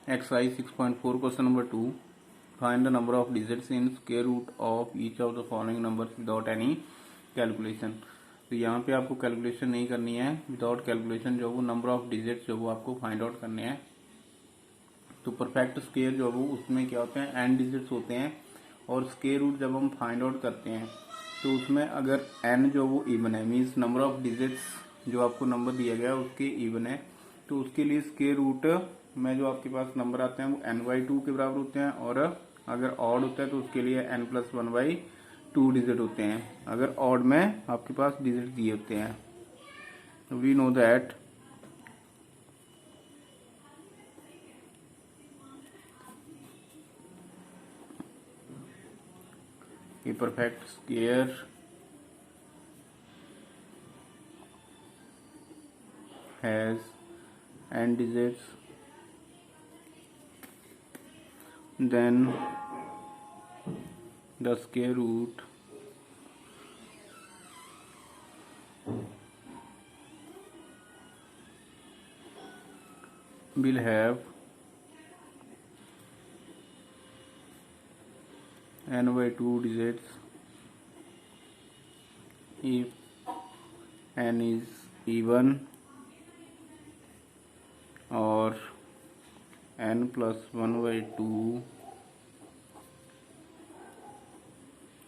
Exercise 6.4 question number 2. Find the number of digits in square root of each of the following numbers without any calculation. तो यहाँ पे आपको calculation नहीं करनी है, विदाउट कैलकुलेशन जो वो नंबर ऑफ डिजिट्स जो वो आपको फाइंड आउट करने हैं। तो परफेक्ट स्क्वायर जो वो उसमें क्या होते हैं, n डिजिट्स होते हैं और स्क्वायर रूट जब हम फाइंड आउट करते हैं तो उसमें अगर n जो वो इवन है, मीन्स नंबर ऑफ डिजिट्स जो आपको नंबर दिया गया है उसके इवन है, तो उसके लिए स्क्वायर रूट में जो आपके पास नंबर आते हैं वो n/2 के बराबर होते हैं, और अगर ऑड होता है तो उसके लिए n+1/2 डिजिट होते हैं, अगर ऑड में आपके पास डिजिट दिए होते हैं। We know that a perfect square has n digits, then the square root will have n/2 digits if n is even or n+1/2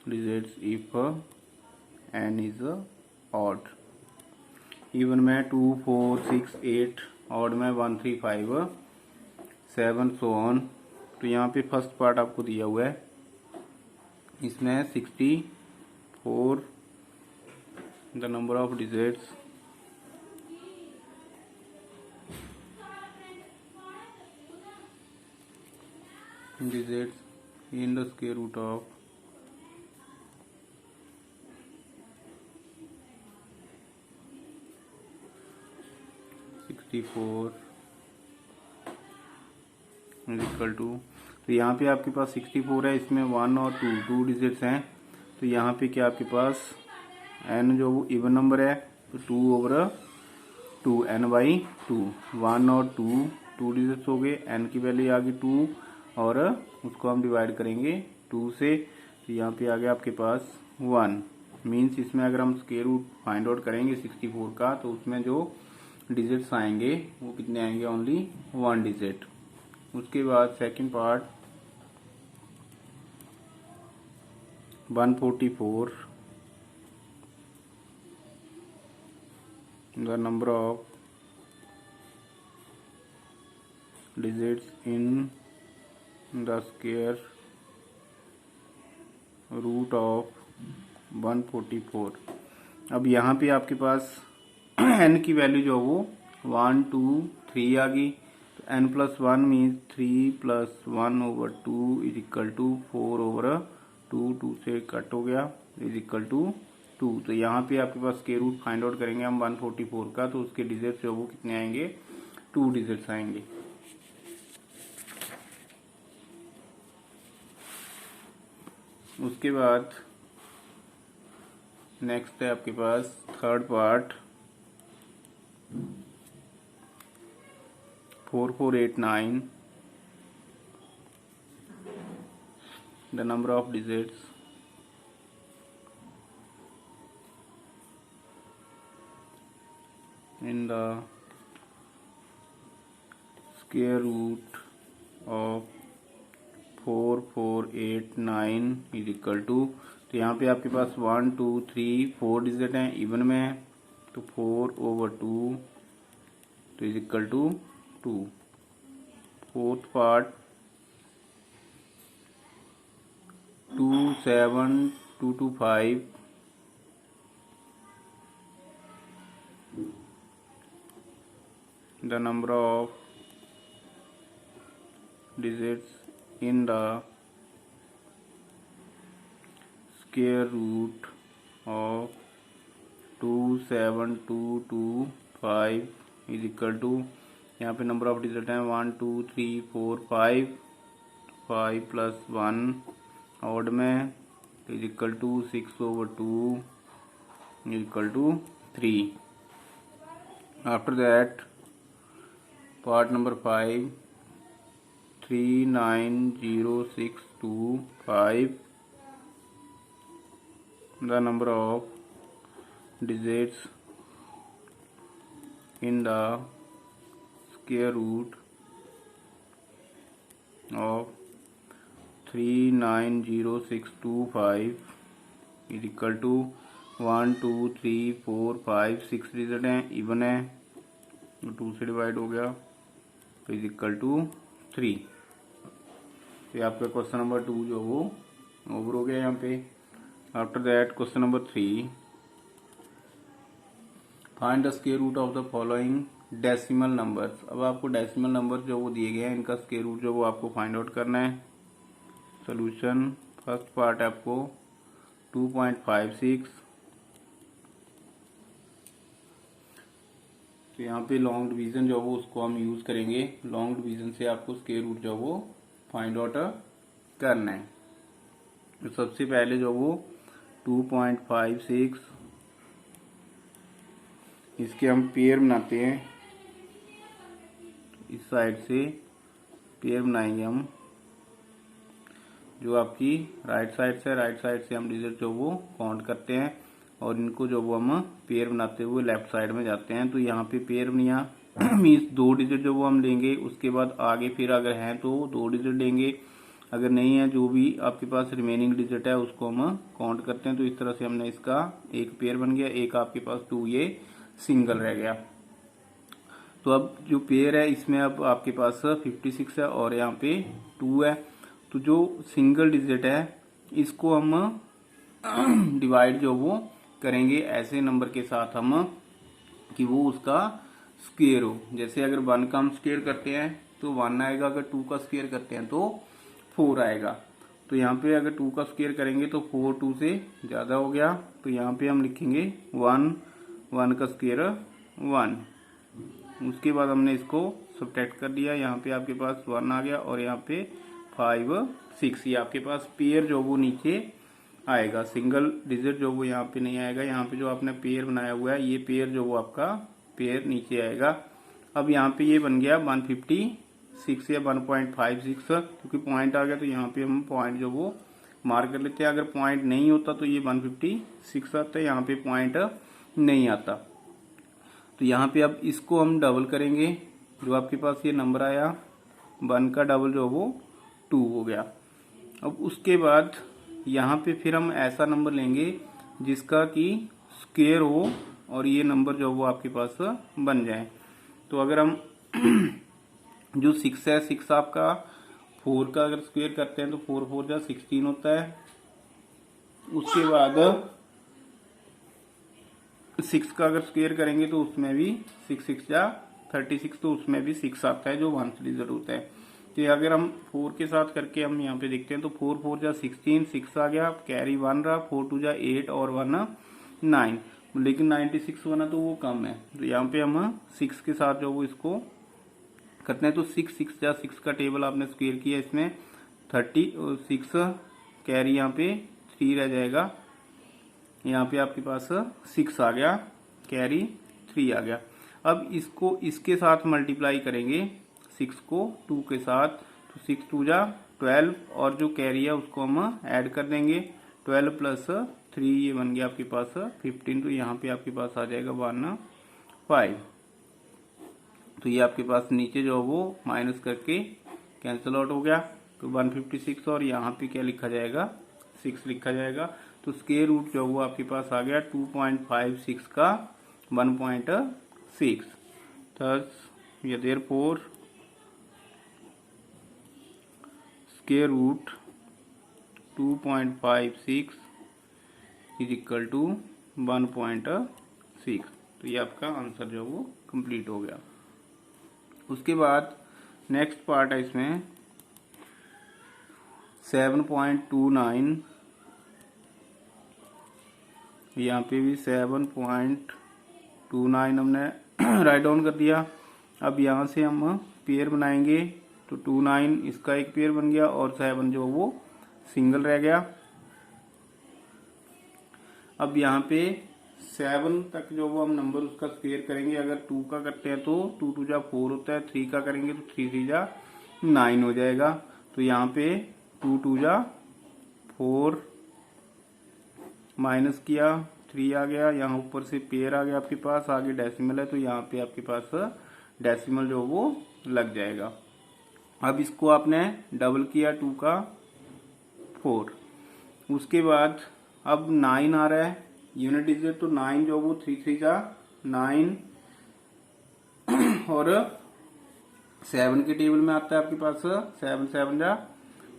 digits if n is odd. Even में 2, 4, 6, 8, odd में 1, 3, 5, 7 so on. तो यहाँ पे first part आपको दिया हुआ है, इसमें 64 the number of digits in the square root of 64 is equal to, तो यहाँ पे आपके पास 64 है, इसमें 1 और 2 डिजिट्स हैं, तो यहाँ पे क्या आपके पास n जो वो इवन नंबर है तो 2/2 n/2, 1 और 2 डिजिट्स हो गए, n की वैल्यू आ गई 2 और उसको हम डिवाइड करेंगे 2 से, तो यहाँ पे आ गया आपके पास 1। मीन्स इसमें अगर हम स्क्वायर रूट फाइंड आउट करेंगे 64 का तो उसमें जो डिजिट्स आएंगे वो कितने आएंगे, ओनली 1 डिजिट। उसके बाद second part 144 the number of digits in the square root of 144। अब यहाँ पे आपके पास n की वैल्यू जो वो 1, 2, 3 आ गई, तो n+1 means 3 + 1/2 is equal to 4/2, 2 से कट हो गया इज इक्वल टू 2। तो यहाँ पे आपके पास स्क्वायर रूट फाइंड आउट करेंगे हम 144 का, तो उसके डिजिट्स जो वो कितने आएंगे, 2 डिजिट्स आएंगे। उसके बाद नेक्स्ट है आपके पास third part 4489 the number of digits in the square root of 4489 is equal to, तो यहाँ पे आपके पास 1, 2, 3, 4 डिजिट हैं, इवन में है तो 4/2 तो is equal to 2। Fourth part 27225 the number of digits in the square root of 27225 is equal to, यहाँ पे नंबर ऑफ डिजिट हैं 1, 2, 3, 4, 5, 5 + 1 ऑड में is equal to 6/2 is equal to 3। After that part number 5 39065 the number of digits in the square root of 39065 is equal to 1 2 3 4 5 6 digit हैं, even है, 2 से divide हो गया तो इज इक्वल टू 3। तो ये आपका क्वेश्चन नंबर 2 जो वो ओवर हो गया यहाँ पे। After that question number 3, find the square root of the following decimal numbers. अब आपको डेसिमल नंबर जो वो दिए गए हैं इनका स्क्वायर रूट जो वो आपको फाइंड आउट करना है। सोल्यूशन फर्स्ट पार्ट है आपको 2.56, तो यहाँ पे लॉन्ग डिवीजन जो वो उसको हम यूज करेंगे। लॉन्ग डिवीजन से आपको स्क्वायर रूट जो वो फाइंड आउट करना है। तो सबसे पहले जो वो 2.56 इसके हम पेयर बनाते हैं, इस साइड से पेयर बनाएंगे हम। जो आपकी राइट साइड से हम डिजिट जो वो काउंट करते हैं और इनको जो वो हम पेयर बनाते हुए लेफ्ट साइड में जाते हैं। तो यहाँ पे पेयर बनिया मीन्स 2 डिजिट जो वो हम लेंगे, उसके बाद आगे फिर अगर हैं तो 2 डिजिट लेंगे, अगर नहीं है जो भी आपके पास रिमेनिंग डिजिट है उसको हम काउंट करते हैं। तो इस तरह से हमने इसका एक पेयर बन गया, एक आपके पास 2 ये सिंगल रह गया। तो अब जो पेयर है इसमें अब आपके पास 56 है और यहाँ पे 2 है। तो जो सिंगल डिजिट है इसको हम डिवाइड जो वो करेंगे ऐसे नंबर के साथ हम कि वो उसका स्क्वायर हो। जैसे अगर 1 का हम स्क्वायर करते हैं तो 1 आएगा, अगर 2 का स्क्वायर करते हैं तो 4 आएगा। तो यहाँ पे अगर 2 का स्क्वायर करेंगे तो 4 2 से ज्यादा हो गया, तो यहाँ पे हम लिखेंगे 1 का स्क्वायर 1। उसके बाद हमने इसको सब्ट्रैक्ट कर दिया, यहाँ पे आपके पास 1 आ गया और यहाँ पे 5 6, ये आपके पास पेयर जो वो नीचे आएगा। सिंगल डिजिट जो वो यहाँ पे नहीं आएगा। यहाँ पे जो आपने पेयर बनाया हुआ है ये पेयर जो वो आपका पेयर नीचे आएगा। अब यहाँ पे ये बन गया 156 या 1.56, क्योंकि पॉइंट आ गया तो यहाँ पे हम पॉइंट जो वो मार्क कर लेते हैं। अगर पॉइंट नहीं होता तो ये 156 आता है, यहाँ पे पॉइंट नहीं आता। तो यहाँ पे अब इसको हम डबल करेंगे, जो आपके पास ये नंबर आया 1 का डबल जो वो 2 हो गया। अब उसके बाद यहाँ पे फिर हम ऐसा नंबर लेंगे जिसका कि स्क्वायर हो और ये नंबर जो वो आपके पास बन जाए। तो अगर हम जो 6 है, 6 आपका 4 का अगर स्क्वायर करते हैं तो 4 4 जा 16 होता है। उसके बाद 6 का अगर स्क्वायर करेंगे तो उसमें भी 6 6 जा 36, तो उसमें भी 6 आता है जो 1 डिजिट होता है। तो अगर हम 4 के साथ करके हम यहाँ पे देखते हैं तो 4 4 जा 16, 6 आ गया, कैरी 1 रहा, 4 2 जा 8 और 1 9, लेकिन 96 बना तो वो कम है। तो यहाँ पे हम 6 के साथ जो वो इसको करते हैं तो 6 6 जा 6 का टेबल आपने स्क्वायर किया, इसमें 36 कैरी यहाँ पे 3 रह जाएगा, यहाँ पे आपके पास 6 आ गया, कैरी 3 आ गया। अब इसको इसके साथ मल्टीप्लाई करेंगे 6 को 2 के साथ, तो 6 2 जा 12 और जो कैरी है उसको हम ऐड कर देंगे, 12 प्लस 3 ये बन गया आपके पास 15। तो यहाँ पे आपके पास आ जाएगा 1 5। तो ये आपके पास नीचे जो वो माइनस करके कैंसिल आउट हो गया, तो 156 और यहाँ पे क्या लिखा जाएगा 6 लिखा जाएगा। तो स्क्वायर रूट जो वो आपके पास आ गया 2.56 का 1.6। थस ये therefore square root 2.56 is equal to 1.6। तो ये आपका आंसर जो वो कंप्लीट हो गया। उसके बाद नेक्स्ट पार्ट है इसमें 7.29, यहाँ पे भी 7.29 हमने राइट डाउन कर दिया। अब यहाँ से हम पेयर बनाएंगे तो 29 इसका एक पेयर बन गया और 7 जो वो सिंगल रह गया। अब यहाँ पे 7 तक जो वो हम नंबर उसका स्क्वायर करेंगे, अगर 2 का करते हैं तो 2 2 जा 4 होता है, 3 का करेंगे तो 3 3 जा 9 हो जाएगा। तो यहाँ पे 2 2 जा 4 माइनस किया 3 आ गया, यहाँ ऊपर से पेयर आ गया आपके पास, आगे डेसिमल है तो यहाँ पे आपके पास डेसिमल जो वो लग जाएगा। अब इसको आपने डबल किया 2 का 4, उसके बाद अब 9 आ रहा है यूनिट डिजिट, तो 9 जो वो 3 3 जा 9 और 7 के टेबल में आता है आपके पास 7 7 जा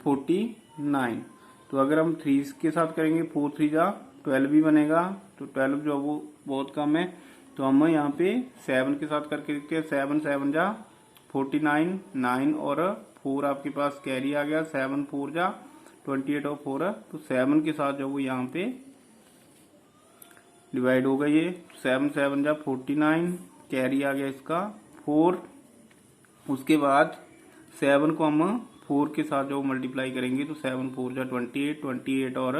49। तो अगर हम 3 के साथ करेंगे 4 3 जा 12 भी बनेगा, तो 12 जो वो बहुत कम है, तो हम यहाँ पे 7 के साथ करके देखते हैं। 7 7 जा 49, 9 और 4 आपके पास कैरी आ गया, 7 4 जा 28 और 4 है, तो 7 के साथ जो वो यहाँ पे डिवाइड होगा ये 7 7 जा 49, कैरी आ गया इसका 4। उसके बाद 7 को हम 4 के साथ जो मल्टीप्लाई करेंगे तो 7 4 जा 28, 28 और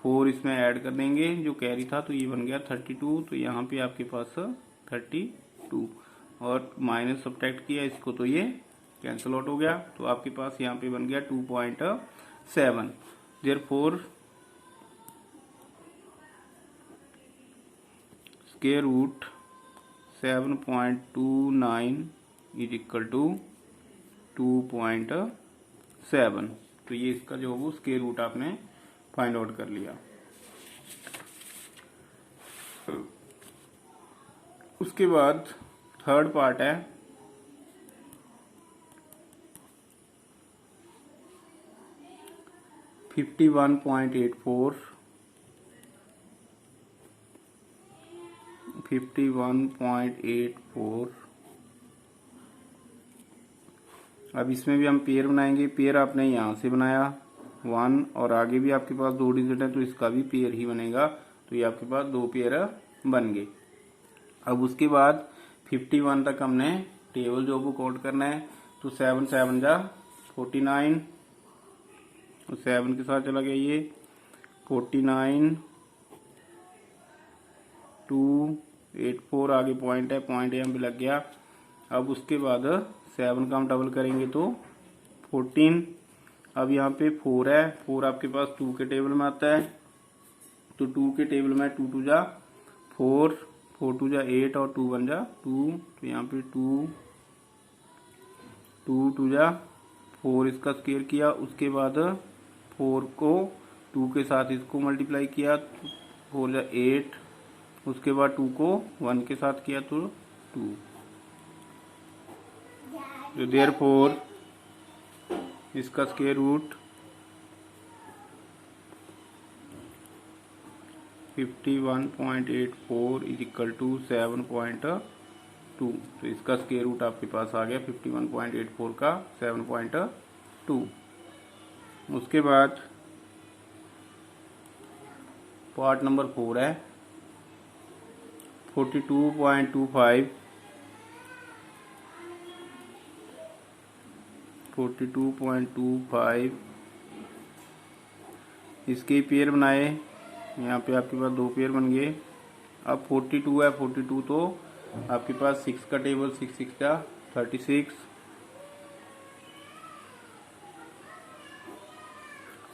4 इसमें ऐड कर देंगे जो कैरी था, तो ये बन गया 32। तो यहाँ पे आपके पास 32 और माइनस सब्ट्रैक्ट किया इसको तो ये कैंसिल आउट हो गया, तो आपके पास यहाँ पे बन गया 2.7। Therefore square root 7.29 is equal to 2.7। तो ये इसका जो वो स्क्वायर रूट आपने फाइंड आउट कर लिया। उसके बाद थर्ड पार्ट है 51.84 51.84। अब इसमें भी हम पेयर बनाएंगे। पेयर आपने यहाँ से बनाया 1 और आगे भी आपके पास 2 डिजिट है तो इसका भी पेयर ही बनेगा, तो ये आपके पास 2 पेयर बन गए। अब उसके बाद 51 तक हमने टेबल जो वो कोड करना है, तो 7 7 जा 49 और 7 के साथ चला गया ये 49 2 8 4 आगे पॉइंट है, पॉइंट यहाँ पे लग गया। अब उसके बाद 7 का हम डबल करेंगे तो 14। अब यहाँ पे 4 है, 4 आपके पास 2 के टेबल में आता है, तो 2 के टेबल में 2 2 जा 4 4 2 जा 8 और 2 1 जा 2, तो यहाँ पे 2 2 2 जा 4 इसका स्क्वायर किया। उसके बाद 4 को 2 के साथ इसको मल्टीप्लाई किया 4 जा 8, उसके बाद 2 को 1 के साथ किया तो 2। तो देयरफॉर इसका square root 51.84 is equal to 7.2। तो इसका स्क्वायर रूट आपके पास आ गया 51.84 का 7.2। उसके बाद पार्ट नंबर 4 है 42.25 42.25 इसके पेयर बनाए, यहाँ पे आपके पास 2 पेयर बन गए। अब 42 है, 42 तो आपके पास 6 का टेबल 6 6 का 36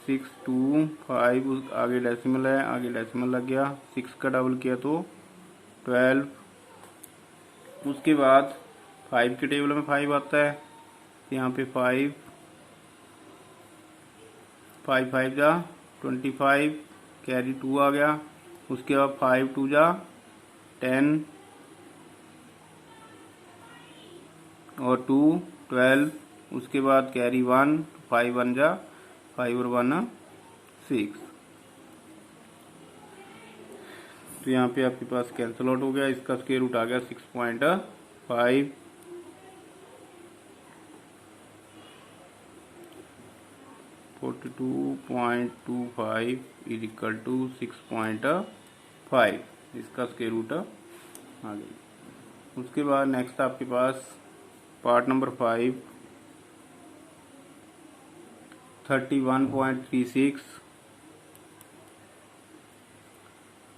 6 2 5 आगे डेसिमल है, आगे डेसिमल लग गया, 6 का डबल किया तो 12। उसके बाद 5 के टेबल में 5 आता है, यहाँ पे 5 5 5 जा 25 कैरी 2 आ गया। उसके बाद 5 2 जा 10 और 2 12, उसके बाद कैरी 1 5 1 जा 5 और 1 6। तो यहाँ पे आपके पास कैंसिल आउट हो गया, इसका स्क्वायर रूट आ गया 6.5। 42.25 इज इक्वल टू 6.5, इसका स्क्वायर रूट आ गया। उसके बाद नेक्स्ट आपके पास पार्ट नंबर 5 31.36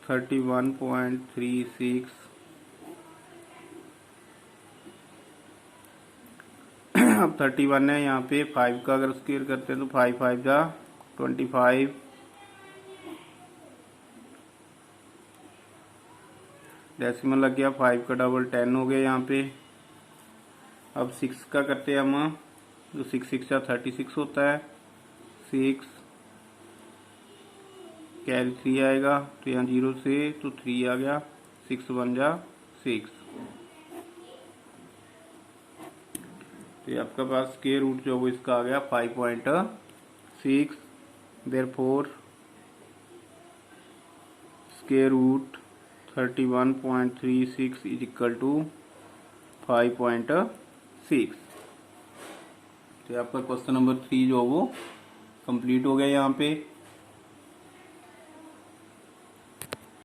31.36 अब 31 है, यहाँ पे 5 का अगर स्क्वायर करते हैं तो 5 5 जा 25, डेसिमल लग गया, 5 का डबल 10 हो गया यहाँ पे। अब 6 का करते हैं हम, तो 6 6 जा 36 होता है, 6 कैरी 3 आएगा, तो यहाँ 0 से तो 3 आ गया, 6 1 जा 6। तो ये आपका पास स्क्वायर रूट जो वो इसका आ गया 5.6। Therefore square root 31.36 is equal to 5.6। तो आपका क्वेश्चन नंबर 3 जो वो कंप्लीट हो गया यहाँ पे।